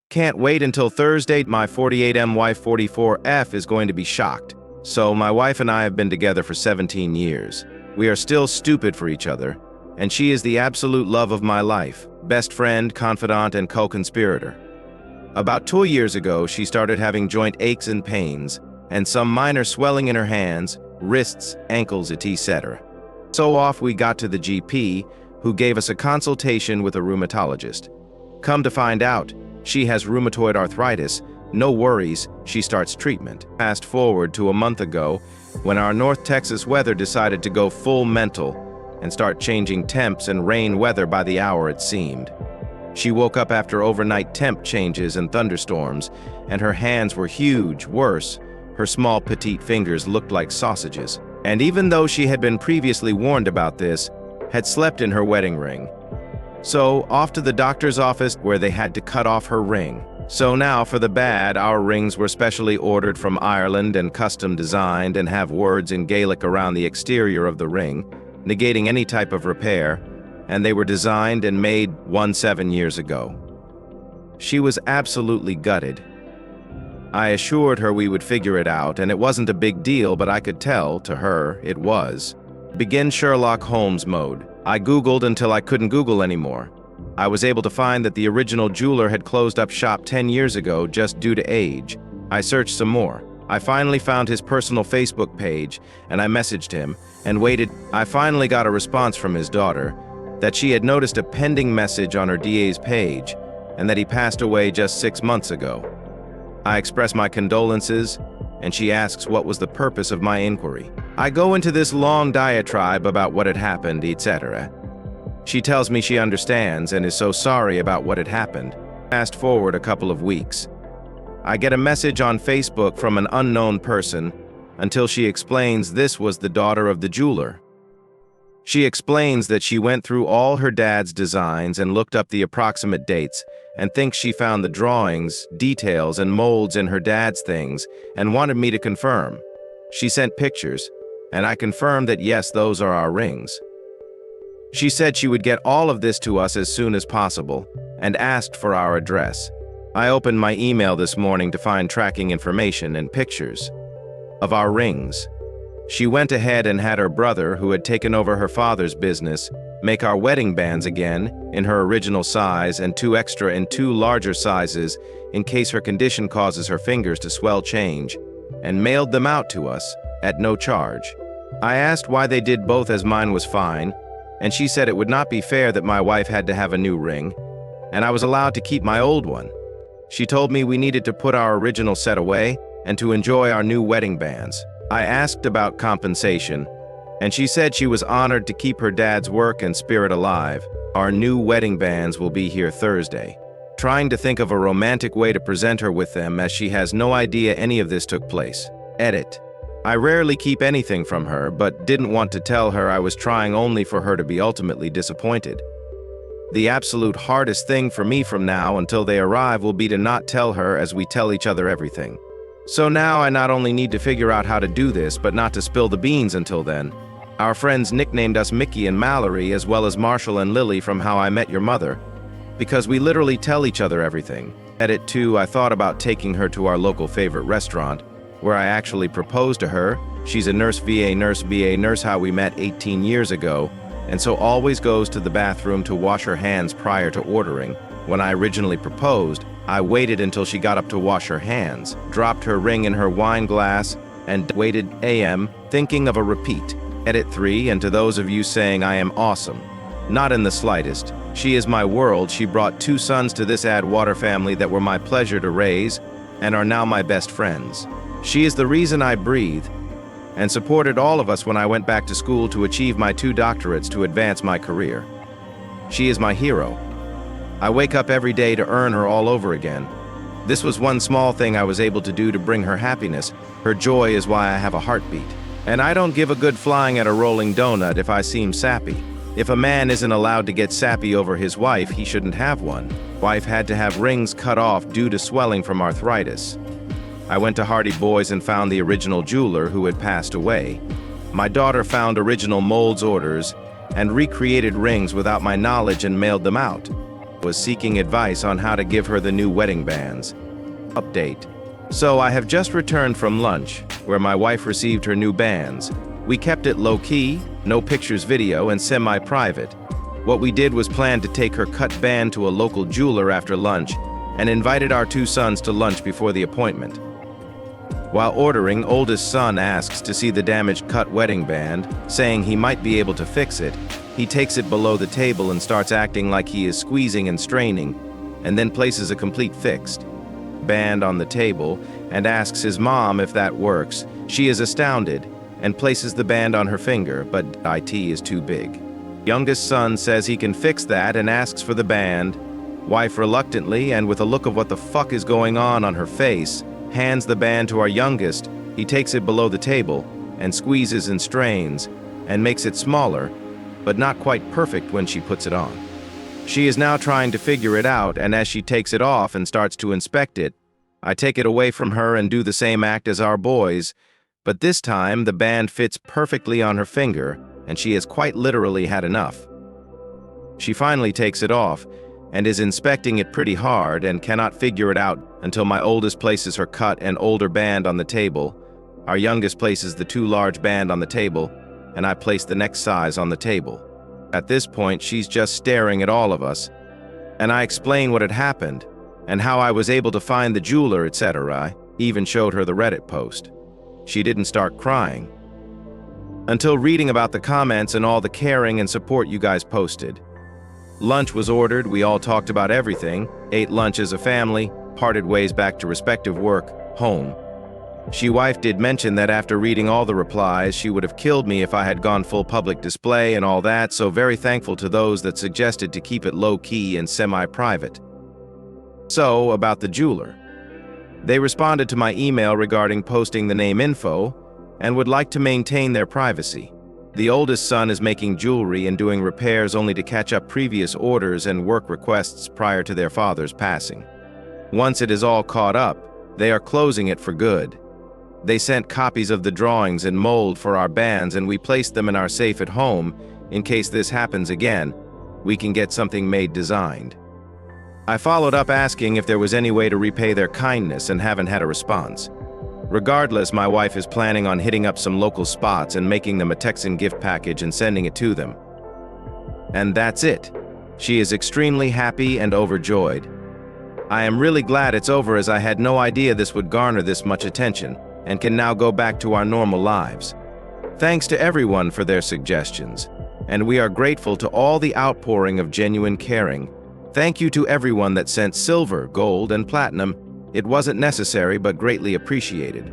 Can't wait until Thursday. My 48M wife 44F is going to be shocked. So my wife and I have been together for 17 years. We are still stupid for each other, and she is the absolute love of my life, best friend, confidant, and co-conspirator. About 2 years ago, she started having joint aches and pains, and some minor swelling in her hands, wrists, ankles, etc. So off we got to the GP, who gave us a consultation with a rheumatologist. Come to find out, she has rheumatoid arthritis. No worries, she starts treatment. Fast forward to a month ago, when our North Texas weather decided to go full mental and start changing temps and rain weather by the hour it seemed. She woke up after overnight temp changes and thunderstorms, and her hands were huge. Worse, her small petite fingers looked like sausages. And even though she had been previously warned about this, had slept in her wedding ring. So off to the doctor's office where they had to cut off her ring. So now for the bad, our rings were specially ordered from Ireland and custom designed and have words in Gaelic around the exterior of the ring, negating any type of repair, and they were designed and made 17 years ago. She was absolutely gutted. I assured her we would figure it out, and it wasn't a big deal, but I could tell, to her, it was. Begin Sherlock Holmes mode. I Googled until I couldn't Google anymore. I was able to find that the original jeweler had closed up shop 10 years ago just due to age. I searched some more. I finally found his personal Facebook page, and I messaged him, and waited. I finally got a response from his daughter, that she had noticed a pending message on her DA's page, and that he passed away just 6 months ago. I express my condolences, and she asks what was the purpose of my inquiry. I go into this long diatribe about what had happened, etc. She tells me she understands and is so sorry about what had happened. Fast forward a couple of weeks. I get a message on Facebook from an unknown person until she explains this was the daughter of the jeweler. She explains that she went through all her dad's designs and looked up the approximate dates and thinks she found the drawings, details, and molds in her dad's things and wanted me to confirm. She sent pictures, and I confirmed that yes, those are our rings. She said she would get all of this to us as soon as possible and asked for our address. I opened my email this morning to find tracking information and pictures of our rings. She went ahead and had her brother, who had taken over her father's business, make our wedding bands again in her original size and 2 extra and 2 larger sizes in case her condition causes her fingers to swell change, and mailed them out to us at no charge. I asked why they did both as mine was fine, and she said it would not be fair that my wife had to have a new ring, and I was allowed to keep my old one. She told me we needed to put our original set away and to enjoy our new wedding bands. I asked about compensation, and she said she was honored to keep her dad's work and spirit alive. Our new wedding bands will be here Thursday. Trying to think of a romantic way to present her with them, as she has no idea any of this took place. Edit. I rarely keep anything from her, but didn't want to tell her I was trying only for her to be ultimately disappointed. The absolute hardest thing for me from now until they arrive will be to not tell her as we tell each other everything. So now I not only need to figure out how to do this, but not to spill the beans until then. Our friends nicknamed us Mickey and Mallory, as well as Marshall and Lily from How I Met Your Mother, because we literally tell each other everything. Edit 2, I thought about taking her to our local favorite restaurant, where I actually proposed to her. She's a nurse VA, how we met 18 years ago, and so always goes to the bathroom to wash her hands prior to ordering. When I originally proposed, I waited until she got up to wash her hands, dropped her ring in her wine glass, and waited AM, thinking of a repeat. Edit 3, and to those of you saying I am awesome, not in the slightest. She is my world. She brought 2 sons to this Water family that were my pleasure to raise and are now my best friends. She is the reason I breathe and supported all of us when I went back to school to achieve my 2 doctorates to advance my career. She is my hero. I wake up every day to earn her all over again. This was one small thing I was able to do to bring her happiness. Her joy is why I have a heartbeat. And I don't give a good flying at a rolling donut if I seem sappy. If a man isn't allowed to get sappy over his wife, he shouldn't have one. Wife had to have rings cut off due to swelling from arthritis. I went to Hardy Boys and found the original jeweler who had passed away. My daughter found original molds orders and recreated rings without my knowledge and mailed them out. was seeking advice on how to give her the new wedding bands. Update. So I have just returned from lunch, where my wife received her new bands. We kept it low-key, no pictures, video, and semi-private. What we did was plan to take her cut band to a local jeweler after lunch and invited our 2 sons to lunch before the appointment. While ordering, oldest son asks to see the damaged cut wedding band, saying he might be able to fix it. He takes it below the table and starts acting like he is squeezing and straining, and then places a complete fixed band on the table and asks his mom if that works. She is astounded and places the band on her finger, but it is too big. Youngest son says he can fix that and asks for the band. Wife reluctantly, and with a look of what the fuck is going on her face, hands the band to our youngest. He takes it below the table and squeezes and strains and makes it smaller, but not quite perfect when she puts it on. She is now trying to figure it out, and as she takes it off and starts to inspect it, I take it away from her and do the same act as our boys, but this time the band fits perfectly on her finger, and she has quite literally had enough. She finally takes it off and is inspecting it pretty hard and cannot figure it out until my oldest places her cut and older band on the table. Our youngest places the 2 large band on the table, and I place the next size on the table. At this point, she's just staring at all of us, and I explain what had happened and how I was able to find the jeweler, etc. I even showed her the Reddit post. She didn't start crying until reading about the comments and all the caring and support you guys posted. Lunch was ordered, we all talked about everything, ate lunch as a family, parted ways back to respective work, home. She wife did mention that after reading all the replies, she would have killed me if I had gone full public display and all that, so very thankful to those that suggested to keep it low-key and semi-private. So, about the jeweler. They responded to my email regarding posting the name info and would like to maintain their privacy. The oldest son is making jewelry and doing repairs only to catch up previous orders and work requests prior to their father's passing. Once it is all caught up, they are closing it for good. They sent copies of the drawings and mold for our bands, and we placed them in our safe at home in case this happens again. We can get something made designed. I followed up asking if there was any way to repay their kindness and haven't had a response. Regardless, my wife is planning on hitting up some local spots and making them a Texan gift package and sending it to them. And that's it. She is extremely happy and overjoyed. I am really glad it's over, as I had no idea this would garner this much attention, and can now go back to our normal lives. Thanks to everyone for their suggestions, and we are grateful to all the outpouring of genuine caring. Thank you to everyone that sent silver, gold, and platinum. It wasn't necessary but greatly appreciated.